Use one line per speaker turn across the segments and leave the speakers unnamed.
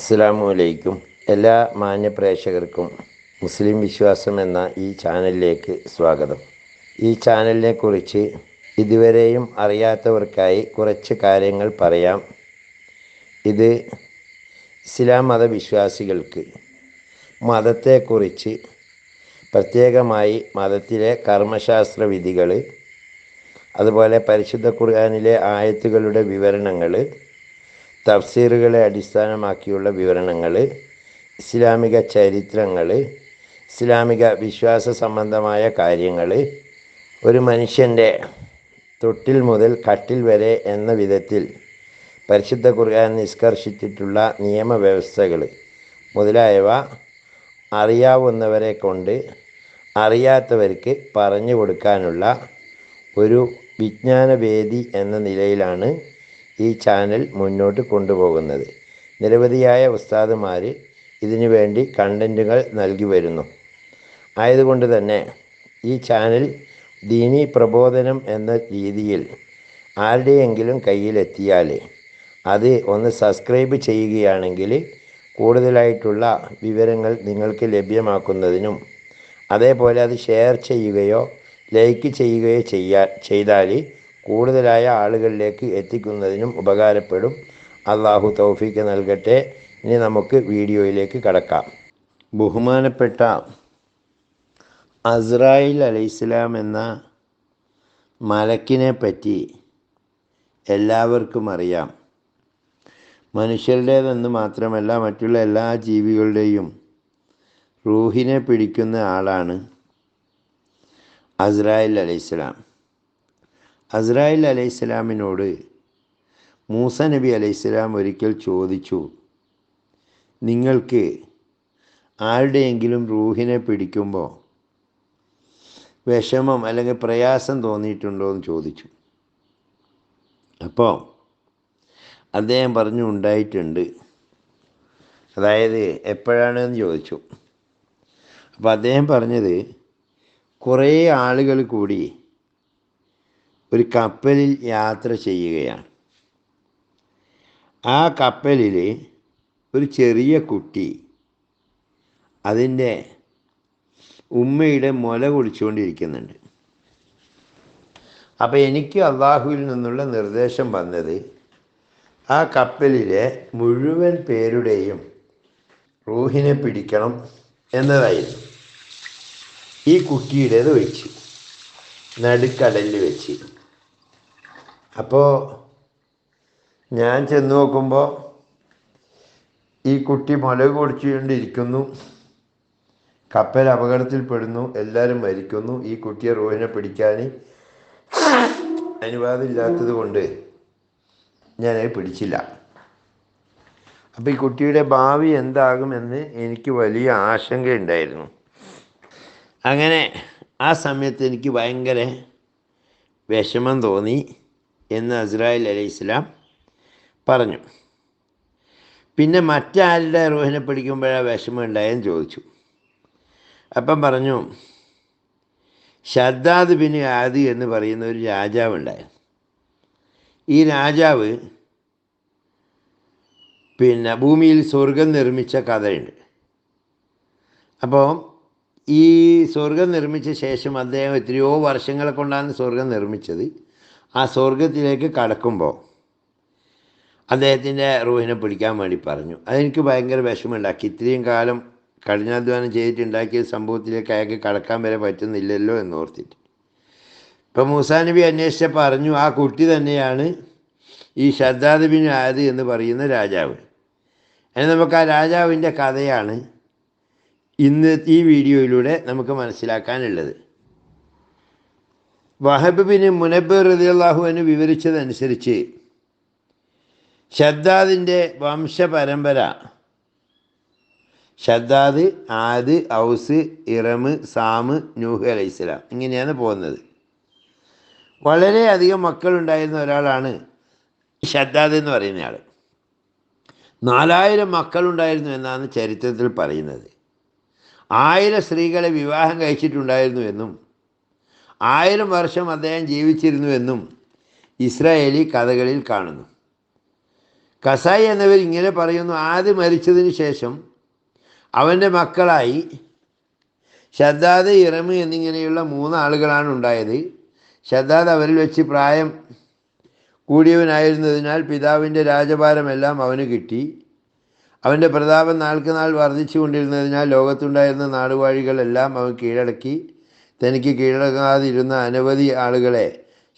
അസ്സലാമു അലൈക്കും. എല്ലാ മാന്യ പ്രേക്ഷകർക്കും മുസ്ലിം വിശ്വാസം എന്ന ഈ ചാനലിലേക്ക് സ്വാഗതം. ഈ ചാനലിനെ കുറിച്ച് ഇതുവരെയും അറിയാത്തവർക്കായി കുറച്ച് കാര്യങ്ങൾ പറയാം. ഇത് ഇസ്ലാം മതവിശ്വാസികൾക്ക് മതത്തെക്കുറിച്ച്, പ്രത്യേകമായി മതത്തിലെ കർമ്മശാസ്ത്ര വിധികൾ, അതുപോലെ പരിശുദ്ധ ഖുർആനിലെ ആയത്തുകളുടെ വിവരണങ്ങൾ, തഫ്സീറുകളെ അടിസ്ഥാനമാക്കിയുള്ള വിവരണങ്ങൾ, ഇസ്ലാമിക ചരിത്രങ്ങൾ, ഇസ്ലാമിക വിശ്വാസ സംബന്ധമായ കാര്യങ്ങൾ, ഒരു മനുഷ്യൻ്റെ തൊട്ടിൽ മുതൽ കട്ടിൽ വരെ എന്ന വിധത്തിൽ പരിശുദ്ധ ഖുർആൻ നിഷ്കർഷിച്ചിട്ടുള്ള നിയമവ്യവസ്ഥകൾ മുതലായവ അറിയാവുന്നവരെ കൊണ്ട് അറിയാത്തവർക്ക് പറഞ്ഞു കൊടുക്കാനുള്ള ഒരു വിജ്ഞാനവേദി എന്ന നിലയിലാണ് ഈ ചാനൽ മുന്നോട്ട് കൊണ്ടുപോകുന്നത്. നിരവധിയായ ഉസ്താദുമാർ ഇതിനു വേണ്ടി കണ്ടൻറ്റുകൾ നൽകി വരുന്നു. ആയതുകൊണ്ട് തന്നെ ഈ ചാനൽ ദീനി പ്രബോധനം എന്ന രീതിയിൽ ആരുടെയെങ്കിലും കയ്യിലെത്തിയാൽ അത് ഒന്ന് സബ്സ്ക്രൈബ് ചെയ്യുകയാണെങ്കിൽ കൂടുതലായിട്ടുള്ള വിവരങ്ങൾ നിങ്ങൾക്ക് ലഭ്യമാക്കുന്നതിനും, അതേപോലെ അത് ഷെയർ ചെയ്യുകയോ ലൈക്ക് ചെയ്യുകയോ ചെയ്താൽ കൂടുതലായ ആളുകളിലേക്ക് എത്തിക്കുന്നതിനും ഉപകാരപ്പെടും. അള്ളാഹു തൗഫീക്ക് നൽകട്ടെ. ഇനി നമുക്ക് വീഡിയോയിലേക്ക് കടക്കാം. ബഹുമാനപ്പെട്ട അസ്രായിൽ അലൈഹിസ്സലാം എന്ന മലക്കിനെ പറ്റി എല്ലാവർക്കും അറിയാം. മനുഷ്യരുടേതെന്ന് മാത്രമല്ല മറ്റുള്ള എല്ലാ ജീവികളുടെയും റൂഹിനെ പിടിക്കുന്ന ആളാണ് അസ്രായിൽ അലൈഹിസ്സലാം. അസ്രായിൽ അലൈഹിസ്സലാമിനോട് മൂസ നബി അലൈഹിസ്സലാം ഒരിക്കൽ ചോദിച്ചു, നിങ്ങൾക്ക് ആരുടെയെങ്കിലും റൂഹിനെ പിടിക്കുമ്പോൾ വിഷമം അല്ലെങ്കിൽ പ്രയാസം തോന്നിയിട്ടുണ്ടോ എന്ന് ചോദിച്ചു. അപ്പോൾ അദ്ദേഹം പറഞ്ഞു, ഉണ്ടായിട്ടുണ്ട്. അതായത് എപ്പോഴാണെന്ന് ചോദിച്ചു. അപ്പോൾ അദ്ദേഹം പറഞ്ഞത്, കുറേ ആളുകൾ കൂടി ഒരു കപ്പലിൽ യാത്ര ചെയ്യുകയാണ്. ആ കപ്പലിൽ ഒരു ചെറിയ കുട്ടി അതിൻ്റെ ഉമ്മയുടെ മുല കുടിച്ചുകൊണ്ടിരിക്കുന്നുണ്ട്. അപ്പോൾ എനിക്ക് അള്ളാഹുവിൽ നിന്നുള്ള നിർദ്ദേശം വന്നത് ആ കപ്പലിലെ മുഴുവൻ പേരുടെയും റൂഹിനെ പിടിക്കണം എന്നതായിരുന്നു. ഈ കുട്ടിയുടേത് ഒഴിച്ച് നടുക്കടലിൽ വെച്ച്. അപ്പോൾ ഞാൻ ചെന്ന് നോക്കുമ്പോൾ ഈ കുട്ടി മുല കുടിച്ചുകൊണ്ടിരിക്കുന്നു. കപ്പൽ അപകടത്തിൽപ്പെടുന്നു, എല്ലാവരും മരിക്കുന്നു. ഈ കുട്ടിയെ റൂഹിനെ പിടിക്കാൻ അനുവാദമില്ലാത്തത് കൊണ്ട് ഞാനത് പിടിച്ചില്ല. അപ്പോൾ ഈ കുട്ടിയുടെ ഭാവി എന്താകുമെന്ന് എനിക്ക് വലിയ ആശങ്കയുണ്ടായിരുന്നു. അങ്ങനെ ആ സമയത്ത് എനിക്ക് ഭയങ്കര വിഷമം തോന്നി എന്ന് അസ്രായിൽ അലൈഹിസ്സലാം പറഞ്ഞു. പിന്നെ മറ്റാരുടെ റൂഹിനെ പിടിക്കുമ്പോഴാണ് വിഷമം ഉണ്ടായെന്ന് ചോദിച്ചു. അപ്പം പറഞ്ഞു, ഷദ്ദാദ് ബിൻ ആദി എന്ന് പറയുന്ന ഒരു രാജാവ് ഉണ്ടായിരുന്നു. ഈ രാജാവ് ഭൂമിയിൽ സ്വർഗം നിർമ്മിച്ച കഥയുണ്ട്. അപ്പോൾ ഈ സ്വർഗം നിർമ്മിച്ച ശേഷം അദ്ദേഹം എത്രയോ വർഷങ്ങളെ കൊണ്ടാണ് സ്വർഗം നിർമ്മിച്ചത്. ആ സ്വർഗത്തിലേക്ക് കടക്കുമ്പോൾ അദ്ദേഹത്തിൻ്റെ റൂഹിനെ പിടിക്കാൻ വേണ്ടി പറഞ്ഞു. അതെനിക്ക് ഭയങ്കര വിഷമമുണ്ടാക്കി. ഇത്രയും കാലം കഠിനാധ്വാനം ചെയ്തിട്ടുണ്ടാക്കിയ സംഭവത്തിലേക്ക് അയാൾക്ക് കടക്കാൻ വരെ പറ്റുന്നില്ലല്ലോ എന്നോർത്തിട്ട്. ഇപ്പം മൂസാ നബി അന്വേഷിച്ച പറഞ്ഞു, ആ കുട്ടി തന്നെയാണ് ഈ ഷദ്ദാദ് ബിൻ ആദ് എന്ന് പറയുന്ന രാജാവ്. അതിന് നമുക്ക് ആ രാജാവിൻ്റെ കഥയാണ് ഇന്ന് ഈ വീഡിയോയിലൂടെ നമുക്ക് മനസ്സിലാക്കാനുള്ളത്. വഹബ് ബിൻ മുനബ്ബിർ റളിയല്ലാഹു അൻഹു വിവരിച്ചതനുസരിച്ച് ഷദ്ദാദിൻ്റെ വംശപരമ്പര ഷദ്ദാദ്, ആദ്, ഔസ്, ഇറം, സാമ്, നൂഹ് അലൈഹിസ്സലാം ഇങ്ങനെയാണ് പോകുന്നത്. വളരെയധികം മക്കളുണ്ടായിരുന്ന ഒരാളാണ് ഷദ്ദാദ് എന്ന് പറയുന്നയാൾ. 4000 മക്കളുണ്ടായിരുന്നു എന്നാണ് ചരിത്രത്തിൽ പറയുന്നത്. 1000 സ്ത്രീകളെ വിവാഹം കഴിച്ചിട്ടുണ്ടായിരുന്നു എന്നും 1000 വർഷം അദ്ദേഹം ജീവിച്ചിരുന്നു എന്നും ഇസ്രായേലി കഥകളിൽ കാണുന്നു. കസായി എന്നവർ ഇങ്ങനെ പറയുന്നു: ആദ് മരിച്ചതിന് ശേഷം അവൻ്റെ മക്കളായി ഷദ്ദാദ്, ഇറമ് എന്നിങ്ങനെയുള്ള 3 ആളുകളാണ് ഉണ്ടായത്. ഷദ്ദാദ് അവരിൽ വെച്ച് പ്രായം കൂടിയവനായിരുന്നതിനാൽ പിതാവിൻ്റെ രാജഭാരമെല്ലാം അവന് കിട്ടി. അവൻ്റെ പ്രതാപം നാൾക്ക് നാൾ വർദ്ധിച്ചു കൊണ്ടിരുന്നതിനാൽ ലോകത്തുണ്ടായിരുന്ന നാടുവാഴികളെല്ലാം അവൻ കീഴടക്കി. തനിക്ക് കീഴടങ്ങാതിരുന്ന അനവധി ആളുകളെ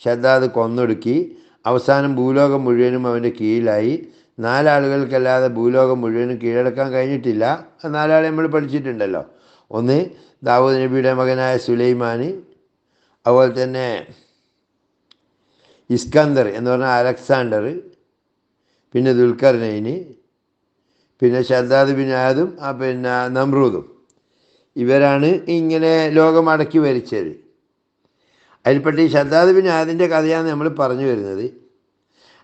ഷദ്ദാദ് കൊന്നൊടുക്കി. അവസാനം ഭൂലോകം മുഴുവനും അവൻ്റെ കീഴിലായി. 4 ആളുകൾക്കല്ലാതെ ഭൂലോകം മുഴുവനും കീഴടക്കാൻ കഴിഞ്ഞിട്ടില്ല. 4 ആളെ നമ്മൾ പഠിച്ചിട്ടുണ്ടല്ലോ. ഒന്ന് ദാവൂദ് നബിയുടെ മകനായ സുലൈമാൻ, അതുപോലെ തന്നെ ഇസ്കന്ദർ എന്ന് പറഞ്ഞാൽ അലക്സാണ്ടർ, പിന്നെ ദുൽഖർനൈന്, പിന്നെ ഷദ്ദാദ് ബിൻ ആദും, പിന്നെ നമ്രൂദും. ഇവരാണ് ഇങ്ങനെ ലോകം അടക്കി ഭരിച്ചത്. അതിൽപ്പെട്ട ഈ ഷദ്ദാദ് ബിൻ ആദിൻ്റെ കഥയാണ് നമ്മൾ പറഞ്ഞു വരുന്നത്.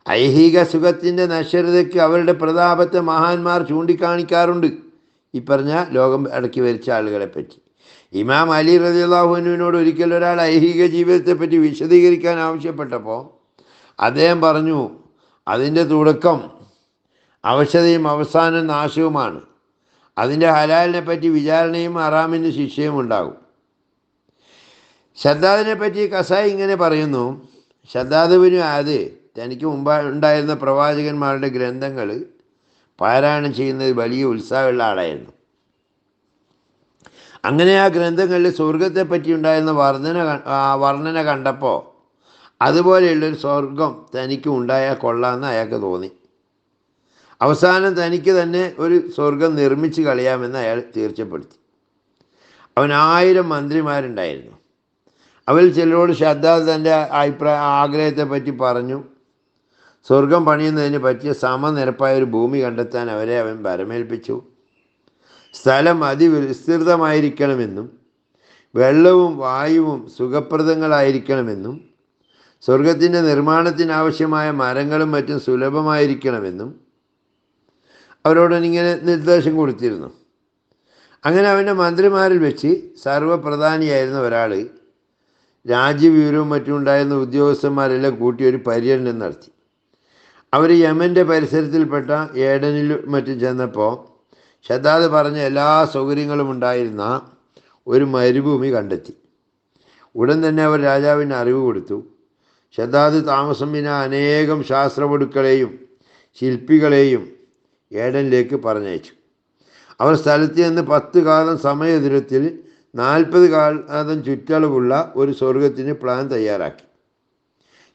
ഐഹിക സുഖത്തിൻ്റെ നശ്വരതയ്ക്ക് അവരുടെ പ്രതാപത്തെ മഹാന്മാർ ചൂണ്ടിക്കാണിക്കാറുണ്ട്, ഈ പറഞ്ഞ ലോകം അടക്കി ഭരിച്ച ആളുകളെപ്പറ്റി. ഇമാം അലി റളിയല്ലാഹു അൻഹുവിനോട് ഒരിക്കൽ ഒരാൾ ഐഹിക ജീവിതത്തെപ്പറ്റി വിശദീകരിക്കാൻ ആവശ്യപ്പെട്ടപ്പോൾ അദ്ദേഹം പറഞ്ഞു: അതിൻ്റെ തുടക്കം അവശതയും അവസാനം നാശവുമാണ്. അതിൻ്റെ ഹലാലിനെ പറ്റി വിചാരണയും ഹറാമിന് ശിക്ഷയും ഉണ്ടാകും. ഷദ്ദാദിനെ പറ്റി കസായി ഇങ്ങനെ പറയുന്നു: ഷദ്ദാദ് ബിൻ ആദ് തനിക്ക് മുമ്പ് ഉണ്ടായിരുന്ന പ്രവാചകന്മാരുടെ ഗ്രന്ഥങ്ങൾ പാരായണം ചെയ്യുന്നത് വലിയ ഉത്സാഹമുള്ള ആളായിരുന്നു. അങ്ങനെ ആ ഗ്രന്ഥങ്ങളിൽ സ്വർഗത്തെപ്പറ്റി ഉണ്ടായിരുന്ന വർണ്ണന കണ്ടപ്പോൾ അതുപോലെയുള്ളൊരു സ്വർഗം തനിക്ക് ഉണ്ടായാൽ കൊള്ളാമെന്ന് അയാൾക്ക് തോന്നി. അവസാനം തനിക്ക് തന്നെ ഒരു സ്വർഗം നിർമ്മിച്ച് കളയാമെന്ന് അയാൾ തീർച്ചപ്പെടുത്തി. അവൻ 1000 മന്ത്രിമാരുണ്ടായിരുന്നു. അവരിൽ ചിലരോട് ഷദ്ദാദ് തൻ്റെ ആഗ്രഹത്തെപ്പറ്റി പറഞ്ഞു. സ്വർഗം പണിയുന്നതിന് പറ്റിയ സമനിരപ്പായ ഒരു ഭൂമി കണ്ടെത്താൻ അവരെ അവൻ ഭരമേൽപ്പിച്ചു. സ്ഥലം അതിവിസ്തൃതമായിരിക്കണമെന്നും വെള്ളവും വായുവും സുഖപ്രദങ്ങളായിരിക്കണമെന്നും സ്വർഗത്തിൻ്റെ നിർമ്മാണത്തിനാവശ്യമായ മരങ്ങളും മറ്റും സുലഭമായിരിക്കണമെന്നും അവരോടിങ്ങനെ നിർദ്ദേശം കൊടുത്തിരുന്നു. അങ്ങനെ അവൻ്റെ മന്ത്രിമാരിൽ വെച്ച് സർവപ്രധാനിയായിരുന്ന ഒരാൾ രാജ്യവിവരവും മറ്റും ഉണ്ടായിരുന്ന ഉദ്യോഗസ്ഥന്മാരെല്ലാം കൂട്ടി ഒരു പര്യടനം നടത്തി. അവർ യമൻ്റെ പരിസരത്തിൽപ്പെട്ട ഏഡനിൽ മറ്റും ചെന്നപ്പോൾ ഷദ്ദാദ് പറഞ്ഞ എല്ലാ സൗകര്യങ്ങളും ഉണ്ടായിരുന്ന ഒരു മരുഭൂമി കണ്ടെത്തി. ഉടൻ തന്നെ അവർ രാജാവിന് അറിവ് കൊടുത്തു. ഷദ്ദാദ് താമസം വിന അനേകം ശാസ്ത്രപടുക്കളെയും ശില്പികളെയും ഏഡനിലേക്ക് പറഞ്ഞയച്ചു. അവർ സ്ഥലത്ത് നിന്ന് 10 കാലം സമയദൂരത്തിൽ 40 കാലം ചുറ്റളവുള്ള ഒരു സ്വർഗത്തിന് പ്ലാൻ തയ്യാറാക്കി.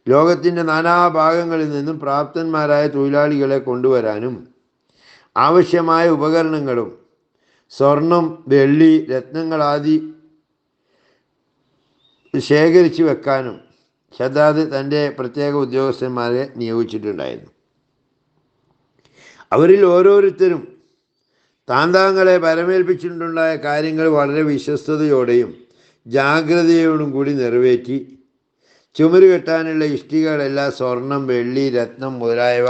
ലോകത്തിൻ്റെ നാനാഭാഗങ്ങളിൽ നിന്നും പ്രാപ്തന്മാരായ തൊഴിലാളികളെ കൊണ്ടുവരാനും ആവശ്യമായ ഉപകരണങ്ങളും സ്വർണം, വെള്ളി, രത്നങ്ങളാദി ശേഖരിച്ചു വെക്കാനും ഷദ്ദാദ് തൻ്റെ പ്രത്യേക ഉദ്യോഗസ്ഥന്മാരെ നിയോഗിച്ചിട്ടുണ്ടായിരുന്നു. അവരിൽ ഓരോരുത്തരും താന്താങ്ങളെ പരമേൽപ്പിച്ചിട്ടുണ്ടായ കാര്യങ്ങൾ വളരെ വിശ്വസ്തയോടെയും ജാഗ്രതയോടും കൂടി നിറവേറ്റി ചുമര് കെട്ടാനുള്ള ഇഷ്ടികകളെല്ലാം സ്വർണം, വെള്ളി, രത്നം മുതലായവ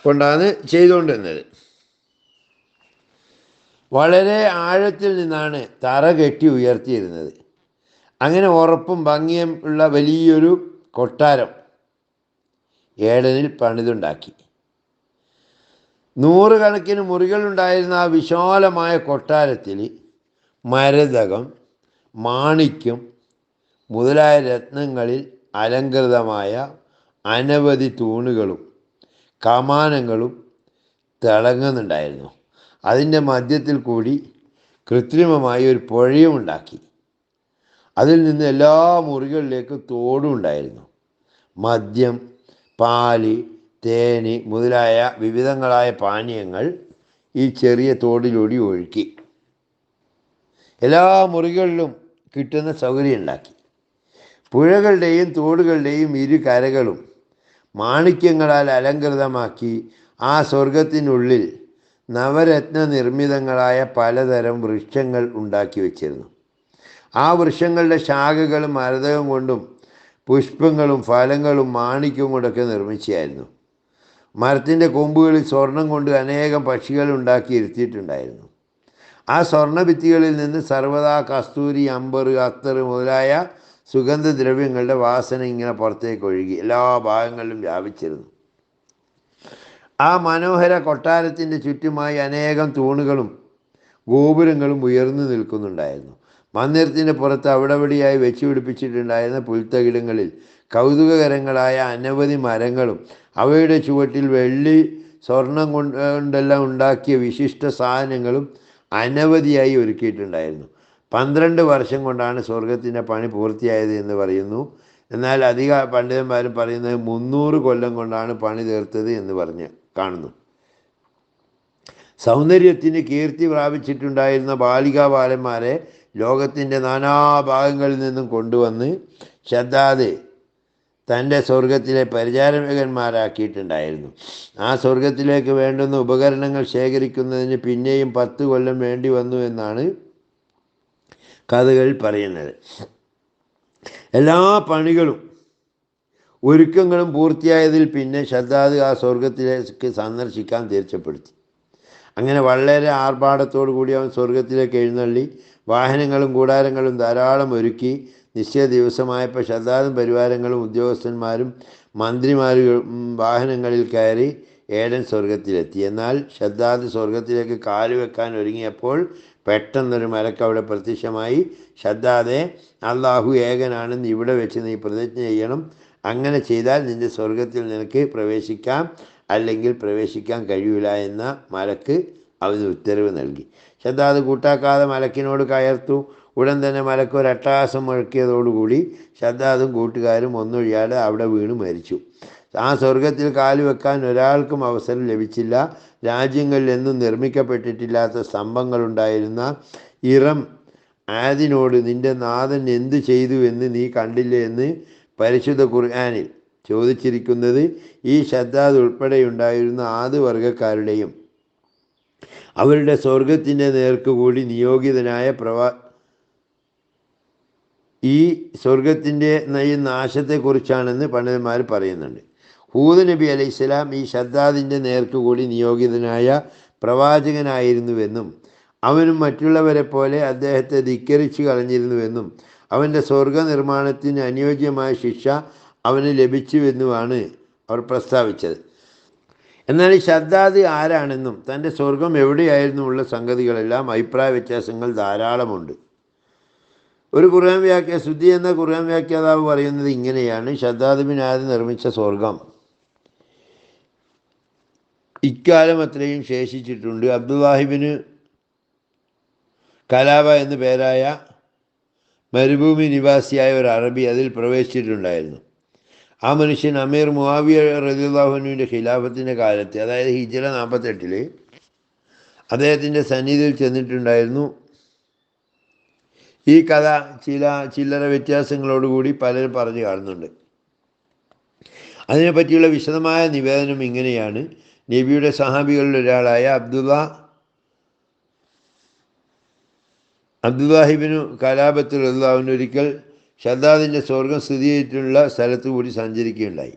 കൊണ്ടാണ് ചെയ്തുകൊണ്ടിരുന്നത്. വളരെ ആഴത്തിൽ നിന്നാണ് തറ കെട്ടി ഉയർത്തിയിരുന്നത്. അങ്ങനെ ഉറപ്പും ഭംഗിയും ഉള്ള വലിയൊരു കൊട്ടാരം ഏഡനിൽ പണിതുണ്ടാക്കി. 100 കണക്കിന് മുറികളുണ്ടായിരുന്ന ആ വിശാലമായ കൊട്ടാരത്തിൽ മരതകം, മാണിക്യം മുതലായ രത്നങ്ങളിൽ അലങ്കൃതമായ അനവധി തൂണുകളും കമാനങ്ങളും തിളങ്ങുന്നുണ്ടായിരുന്നു. അതിൻ്റെ മധ്യത്തിൽ കൂടി കൃത്രിമമായി ഒരു പുഴയും ഉണ്ടാക്കി. അതിൽ നിന്ന് എല്ലാ മുറികളിലേക്കും തോടും ഉണ്ടായിരുന്നു. മദ്യം, പാല്, തേന് മുതലായ വിവിധങ്ങളായ പാനീയങ്ങൾ ഈ ചെറിയ തോടിലൂടെ ഒഴുക്കി എല്ലാ മുറികളിലും കിട്ടുന്ന സൗകര്യം ഉണ്ടാക്കി. പുഴകളുടെയും തോടുകളുടെയും ഇരു കരകളും മാണിക്യങ്ങളാൽ അലങ്കൃതമാക്കി ആ സ്വർഗത്തിനുള്ളിൽ നവരത്ന നിർമ്മിതങ്ങളായ പലതരം വൃക്ഷങ്ങൾ ഉണ്ടാക്കി വച്ചിരുന്നു. ആ വൃക്ഷങ്ങളുടെ ശാഖകളും മരതകം കൊണ്ടും പുഷ്പങ്ങളും ഫലങ്ങളും മാണിക്യവും കൊണ്ടൊക്കെ നിർമ്മിച്ചായിരുന്നു. മരത്തിൻ്റെ കൊമ്പുകളിൽ സ്വർണം കൊണ്ട് അനേകം പക്ഷികൾ ഉണ്ടാക്കി ഇരുത്തിയിട്ടുണ്ടായിരുന്നു. ആ സ്വർണ്ണഭിത്തികളിൽ നിന്ന് സർവ്വതാ കസ്തൂരി, അമ്പർ, അത്തർ മുതലായ സുഗന്ധദ്രവ്യങ്ങളുടെ വാസന ഇങ്ങനെ പുറത്തേക്ക് ഒഴുകി എല്ലാ ഭാഗങ്ങളിലും വ്യാപിച്ചിരുന്നു. ആ മനോഹര കൊട്ടാരത്തിൻ്റെ ചുറ്റുമായി അനേകം തൂണുകളും ഗോപുരങ്ങളും ഉയർന്നു നിൽക്കുന്നുണ്ടായിരുന്നു. മന്ദിരത്തിൻ്റെ പുറത്ത് അവിടെവിടെയായി വെച്ചു പിടിപ്പിച്ചിട്ടുണ്ടായിരുന്ന പുൽത്തകിടങ്ങളിൽ കൗതുകകരങ്ങളായ അനവധി മരങ്ങളും അവയുടെ ചുവട്ടിൽ വെള്ളി സ്വർണം കൊണ്ടെല്ലാം ഉണ്ടാക്കിയ വിശിഷ്ട സാധനങ്ങളും അനവധിയായി ഒരുക്കിയിട്ടുണ്ടായിരുന്നു. 12 വർഷം കൊണ്ടാണ് സ്വർഗത്തിൻ്റെ പണി പൂർത്തിയായത് എന്ന് പറയുന്നു. എന്നാൽ അധിക പണ്ഡിതന്മാരും പറയുന്നത് 300 കൊല്ലം കൊണ്ടാണ് പണി തീർത്തത് എന്ന് പറഞ്ഞ് കാണുന്നു. സൗന്ദര്യത്തിന് കീർത്തി പ്രാപിച്ചിട്ടുണ്ടായിരുന്ന ബാലികാബാലന്മാരെ ലോകത്തിൻ്റെ നാനാഭാഗങ്ങളിൽ നിന്നും കൊണ്ടുവന്ന് ഷദ്ദാദ് തൻ്റെ സ്വർഗത്തിലെ പരിചാരകന്മാരാക്കിയിട്ടുണ്ടായിരുന്നു. ആ സ്വർഗത്തിലേക്ക് വേണ്ടുന്ന ഉപകരണങ്ങൾ ശേഖരിക്കുന്നതിന് പിന്നെയും 10 കൊല്ലം വേണ്ടി വന്നു എന്നാണ് കഥകൾ പറയുന്നത്. എല്ലാ പണികളും ഒരുക്കങ്ങളും പൂർത്തിയായതിൽ പിന്നെ ഷദ്ദാദ് ആ സ്വർഗത്തിലേക്ക് സന്ദർശിക്കാൻ തീർച്ചപ്പെടുത്തി. അങ്ങനെ വളരെ ആർഭാടത്തോടു കൂടി അവൻ സ്വർഗത്തിലേക്ക് എഴുന്നള്ളി വാഹനങ്ങളും കൂടാരങ്ങളും ധാരാളം ഒരുക്കി. നിശ്ചയ ദിവസമായപ്പോൾ ഷദ്ദാദും പരിവാരങ്ങളും ഉദ്യോഗസ്ഥന്മാരും മന്ത്രിമാരും വാഹനങ്ങളിൽ കയറി ഏഡൻ സ്വർഗത്തിലെത്തി. എന്നാൽ ഷദ്ദാദ് സ്വർഗത്തിലേക്ക് കാലുവെക്കാൻ ഒരുങ്ങിയപ്പോൾ പെട്ടെന്നൊരു മലക്ക് അവിടെ പ്രത്യക്ഷമായി, ഷദ്ദാദെ, അള്ളാഹു ഏകനാണെന്ന് ഇവിടെ വെച്ച് നീ പ്രതിജ്ഞ ചെയ്യണം. അങ്ങനെ ചെയ്താൽ നിൻ്റെ സ്വർഗത്തിൽ നിനക്ക് പ്രവേശിക്കാം, അല്ലെങ്കിൽ പ്രവേശിക്കാൻ കഴിയില്ല എന്ന മലക്ക് അവന് ഉത്തരവ് നൽകി. ഷദ്ദാദ് കൂട്ടാക്കാതെ മലക്കിനോട് കയർത്തു. ഉടൻ തന്നെ മലക്ക് ഒരു അട്ടഹാസം മുഴക്കിയതോടുകൂടി ഷദ്ദാദും കൂട്ടുകാരും ഒന്നൊഴിയാതെ അവിടെ വീണ് മരിച്ചു. ആ സ്വർഗത്തിൽ കാലുവെക്കാൻ ഒരാൾക്കും അവസരം ലഭിച്ചില്ല. രാജ്യങ്ങളിൽ എന്നും നിർമ്മിക്കപ്പെട്ടിട്ടില്ലാത്ത സ്തംഭങ്ങളുണ്ടായിരുന്ന ഇറം ആദിനോട് നിൻ്റെ നാഥൻ എന്തു ചെയ്തു എന്ന് നീ കണ്ടില്ലേ എന്ന് പരിശുദ്ധ ഖുർആനിൽ ചോദിച്ചിരിക്കുന്നത് ഈ ഷദ്ദാദ് ഉൾപ്പെടെയുണ്ടായിരുന്ന ആദ് വർഗക്കാരുടെയും അവരുടെ സ്വർഗത്തിൻ്റെ നേർക്കുകൂടി നിയോഗിതനായ ഈ സ്വർഗത്തിൻ്റെ നാശത്തെക്കുറിച്ചാണെന്ന് പണ്ഡിതന്മാർ പറയുന്നുണ്ട്. ഹൂദ് നബി അലൈഹിസ്സലാം ഈ ഷദ്ദാദിൻ്റെ നേർക്കുകൂടി നിയോഗിതനായ പ്രവാചകനായിരുന്നുവെന്നും അവനും മറ്റുള്ളവരെ പോലെ അദ്ദേഹത്തെ ധിക്കരിച്ചു കളഞ്ഞിരുന്നുവെന്നും അവൻ്റെ സ്വർഗ നിർമ്മാണത്തിന് അനുയോജ്യമായ ശിക്ഷ അവന് ലഭിച്ചുവെന്നുമാണ് അവർ പ്രസ്താവിച്ചത്. എന്നാൽ ഈ ഷദ്ദാദ് ആരാണെന്നും തൻ്റെ സ്വർഗം എവിടെയായിരുന്നുമുള്ള സംഗതികളെല്ലാം അഭിപ്രായ വ്യത്യാസങ്ങൾ ധാരാളമുണ്ട്. ഒരു സുദ്ദി എന്ന ഖുർആൻ വ്യാഖ്യാതാവ് പറയുന്നത് ഇങ്ങനെയാണ്: ഷദ്ദാദ് ബിൻ ആദ് നിർമ്മിച്ച സ്വർഗം ഇക്കാലം അത്രയും ശേഷിച്ചിട്ടുണ്ട്. അബ്ദുല്ലാഹിബിന് കലാബ എന്നു പേരായ മരുഭൂമി നിവാസിയായ ഒരു അറബി അതിൽ പ്രവേശിച്ചിട്ടുണ്ടായിരുന്നു. ആ മനുഷ്യൻ അമീർ മുആവിയ റളിയല്ലാഹു അൻഹുവിൻ്റെ ഖിലാഫത്തിൻ്റെ കാലത്ത്, അതായത് ഹിജ്റ 48 അദ്ദേഹത്തിൻ്റെ സന്നിധിയിൽ ചെന്നിട്ടുണ്ടായിരുന്നു. ഈ കഥ ചില്ലറ വ്യത്യാസങ്ങളോടുകൂടി പലരും പറഞ്ഞു കാണുന്നുണ്ട്. അതിനെപ്പറ്റിയുള്ള വിശദമായ നിവേദനം ഇങ്ങനെയാണ്: നബിയുടെ സഹാബികളിൽ ഒരാളായ അബ്ദുല്ലാഹിബിനു കലാബത്ത് റളിയല്ലാഹു അൻഹു ഒരിക്കൽ ഷദ്ദാദിൻ്റെ സ്വർഗം സ്ഥിതി ചെയ്തിട്ടുള്ള സ്ഥലത്ത് കൂടി സഞ്ചരിക്കുകയുണ്ടായി.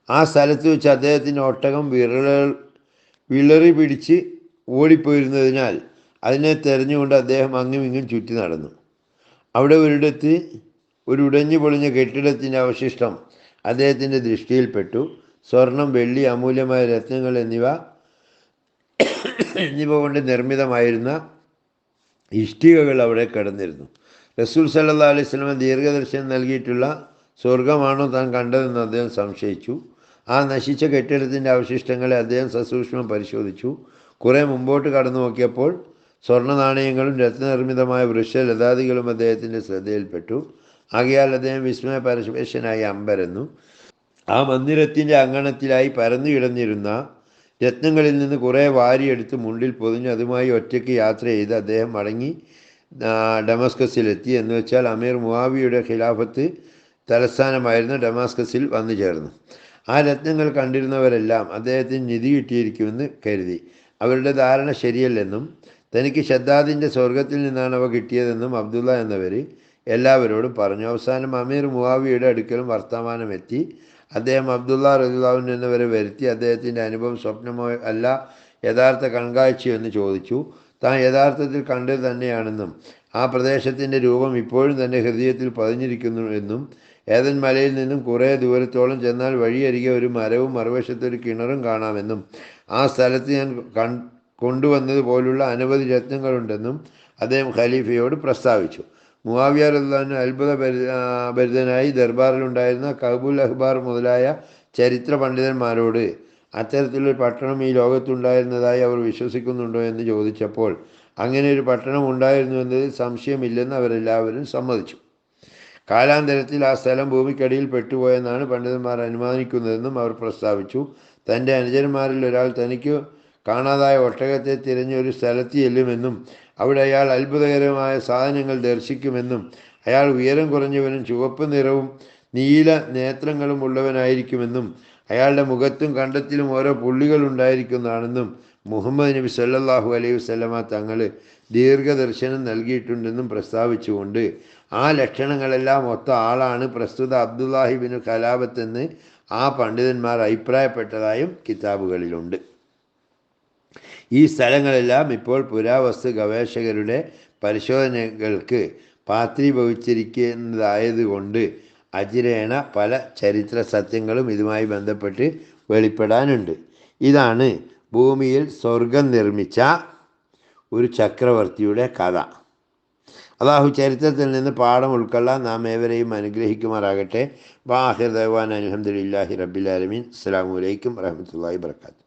ആ സ്ഥലത്ത് വെച്ച് അദ്ദേഹത്തിൻ്റെ ഒട്ടകം വിളറി പിടിച്ച് ഓടിപ്പോയിരുന്നതിനാൽ അതിനെ തെരഞ്ഞുകൊണ്ട് അദ്ദേഹം അങ്ങും ഇങ്ങും ചുറ്റി നടന്നു. അവിടെ ഒരിടത്ത് ഒരു ഉടഞ്ഞു പൊളിഞ്ഞ കെട്ടിടത്തിൻ്റെ അവശിഷ്ടം അദ്ദേഹത്തിൻ്റെ ദൃഷ്ടിയിൽപ്പെട്ടു. സ്വർണം, വെള്ളി, അമൂല്യമായ രത്നങ്ങൾ എന്നിവ കൊണ്ട് നിർമ്മിതമായിരുന്ന ഇഷ്ടികകൾ അവിടെ കിടന്നിരുന്നു. റസൂൽ സല്ലല്ലാഹു അലൈഹി വസല്ലം ദീർഘദർശനം നൽകിയിട്ടുള്ള സ്വർഗമാണോ താൻ കണ്ടതെന്ന് അദ്ദേഹം സംശയിച്ചു. ആ നശിച്ച കെട്ടിടത്തിൻ്റെ അവശിഷ്ടങ്ങളെ അദ്ദേഹം സസൂക്ഷ്മം പരിശോധിച്ചു. കുറേ മുമ്പോട്ട് കടന്നു നോക്കിയപ്പോൾ സ്വർണ്ണ നാണയങ്ങളും രത്നനിർമ്മിതമായ വൃക്ഷലതാദികളും അദ്ദേഹത്തിൻ്റെ ശ്രദ്ധയിൽപ്പെട്ടു. ആകയാൽ അദ്ദേഹം വിസ്മയ പരമേശ്വരനായി അമ്പരന്നു. ആ മന്ദിരത്തിൻ്റെ അങ്കണത്തിലായി പരന്നു കിടന്നിരുന്ന രത്നങ്ങളിൽ നിന്ന് കുറേ വാരിയെടുത്ത് മുണ്ടിൽ പൊതിഞ്ഞ് അതുമായി ഒറ്റയ്ക്ക് യാത്ര ചെയ്ത് അദ്ദേഹം മടങ്ങി ഡമാസ്കസിലെത്തി. എന്ന് വെച്ചാൽ അമീർ മുആവിയയുടെ ഖിലാഫത്ത് തലസ്ഥാനമായിരുന്ന ഡമാസ്കസിൽ വന്നു ചേർന്നു. ആ രത്നങ്ങൾ കണ്ടിരുന്നവരെല്ലാം അദ്ദേഹത്തിന് നിധി കിട്ടിയിരിക്കുമെന്ന് കരുതി. അവരുടെ ധാരണ ശരിയല്ലെന്നും തനിക്ക് ഷദ്ദാദിൻ്റെ സ്വർഗത്തിൽ നിന്നാണ് അവ കിട്ടിയതെന്നും അബ്ദുള്ള എന്നവർ എല്ലാവരോടും പറഞ്ഞു. അവസാനം അമീർ മുആവിയയുടെ അടുക്കലും വർത്തമാനം എത്തി. അദ്ദേഹം അബ്ദുള്ള റളിയല്ലാഹു അൻഹു എന്നവരെ വരുത്തി അദ്ദേഹത്തിൻ്റെ അനുഭവം സ്വപ്നമോ അല്ല യഥാർത്ഥ കൺകാഴ്ചയോ എന്ന് ചോദിച്ചു. താൻ യഥാർത്ഥത്തിൽ കണ്ടത് തന്നെയാണെന്നും ആ പ്രദേശത്തിൻ്റെ രൂപം ഇപ്പോഴും തൻ്റെ ഹൃദയത്തിൽ പതിഞ്ഞിരിക്കുന്നു എന്നും ഏദൻ മലയിൽ നിന്നും കുറേ ദൂരത്തോളം ചെന്നാൽ വഴിയരികെ ഒരു മരവും മറുവശത്തൊരു കിണറും കാണാമെന്നും ആ സ്ഥലത്ത് ഞാൻ കൊണ്ടുവന്നതുപോലുള്ള അനവധി രത്നങ്ങളുണ്ടെന്നും അദ്ദേഹം ഖലീഫയോട് പ്രസ്താവിച്ചു. മുആവിയ റളിയല്ലാഹു ഭരിതനായി ദർബാറിലുണ്ടായിരുന്ന കഅബുൽ അഹ്ബാർ മുതലായ ചരിത്ര പണ്ഡിതന്മാരോട് അത്തരത്തിലൊരു പട്ടണം ഈ ലോകത്തുണ്ടായിരുന്നതായി അവർ വിശ്വസിക്കുന്നുണ്ടോ എന്ന് ചോദിച്ചപ്പോൾ അങ്ങനെ ഒരു പട്ടണം ഉണ്ടായിരുന്നു എന്നതിൽ സംശയമില്ലെന്ന് അവരെല്ലാവരും സമ്മതിച്ചു. കാലാന്തരത്തിൽ ആ സ്ഥലം ഭൂമിക്കടിയിൽ പെട്ടുപോയെന്നാണ് പണ്ഡിതന്മാർ അനുമാനിക്കുന്നതെന്നും അവർ പ്രസ്താവിച്ചു. തൻ്റെ അനുചരന്മാരിൽ ഒരാൾ തനിക്ക് കാണാതായ ഒട്ടകത്തെ തിരഞ്ഞ് ഒരു സ്ഥലത്ത് ചെല്ലുമെന്നും അവിടെ അയാൾ അത്ഭുതകരമായ സാധനങ്ങൾ ദർശിക്കുമെന്നും അയാൾ ഉയരം കുറഞ്ഞവനും ചുവപ്പ് നിറവും നീല നേത്രങ്ങളും ഉള്ളവനായിരിക്കുമെന്നും അയാളുടെ മുഖത്തും കണ്ടത്തിലും ഓരോ പുള്ളികൾ ഉണ്ടായിരിക്കുന്നതാണെന്നും മുഹമ്മദ് നബി സല്ലല്ലാഹു അലൈഹി വസല്ലമ തങ്ങൾ ദീർഘദർശനം നൽകിയിട്ടുണ്ടെന്നും പ്രസ്താവിച്ചുകൊണ്ട് ആ ലക്ഷണങ്ങളെല്ലാം ഒത്ത ആളാണ് പ്രസ്തുത അബ്ദുല്ലാഹിബിന് ഖലാബത്തെന്ന് ആ പണ്ഡിതന്മാർ അഭിപ്രായപ്പെട്ടതായും കിതാബുകളിലുണ്ട്. ഈ സ്ഥലങ്ങളെല്ലാം ഇപ്പോൾ പുരാവസ്തു ഗവേഷകരുടെ പരിശോധനകൾക്ക് പാത്രീഭവിച്ചിരിക്കുന്നതായതുകൊണ്ട് അചിരേണ പല ചരിത്ര സത്യങ്ങളും ഇതുമായി ബന്ധപ്പെട്ട് വെളിപ്പെടാനുണ്ട്. ഇതാണ് ഭൂമിയിൽ സ്വർഗം നിർമ്മിച്ച ഒരു ചക്രവർത്തിയുടെ കഥ. അല്ലാഹു ചരിത്രത്തിൽ നിന്ന് പാഠം ഉൾക്കൊള്ളാൻ നാം ഏവരെയും അനുഗ്രഹിക്കുമാറാകട്ടെ. വാഹിർ ദഅ്വാനാ അൽഹംദുലില്ലാഹി റബ്ബിൽ ആലമീൻ. അസ്സലാമു അലൈക്കും വറഹ്മത്തുള്ളാഹി വബറകാതുഹു.